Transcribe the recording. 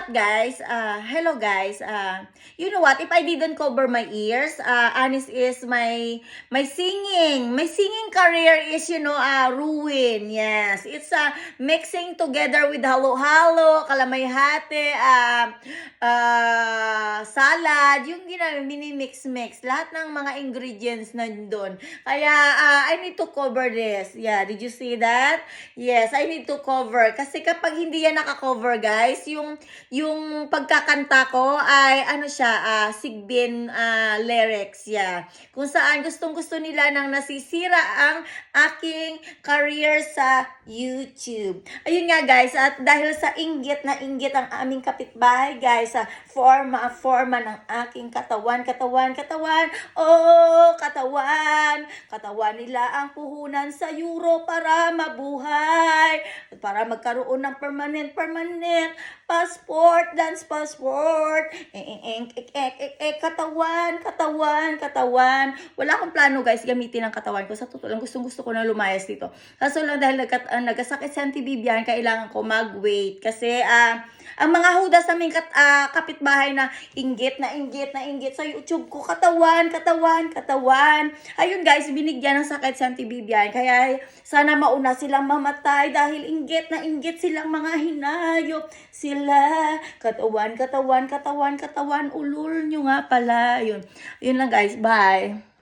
what guys? Hello guys. You know what? If I didn't cover my ears, honest is my singing career is ruin. Yes, it's mixing together with halo-halo, kalamay-hate, salad, yung mini-mix-mix, lahat ng mga ingredients nandun. Kaya I need to cover this. Yeah, did you see that? Yes, I need to cover kasi kapag hindi yan naka-cover guys, yung pagkakanta ko ay Sigbin lyrics, yeah. Kung saan gustong-gusto nila nang nasisira ang aking career sa YouTube. Ayun nga guys, at dahil sa inggit na inggit ang aming kapitbahay guys, sa forma ng aking katawan, oh, katawan nila ang puhunan sa euro para mabuhay, para magkaroon ng permanent passport, dance passport, katawan. Wala akong plano guys gamitin ang katawan ko. Sa totoo lang, gusto ko na lumayas dito. Kaso lang dahil nagkasakit si Auntie Vivian, kailangan ko mag-wait. Kasi ang mga hudas naming kapitbahay na inggit sa YouTube ko, katawan. Ayun guys, binigyan ng sakit si Auntie Vivian. Kaya sana mauna silang mamatay dahil inggit silang mga hinayop. Sila, katawan, ulul nyo nga pala. Yun lang guys, bye.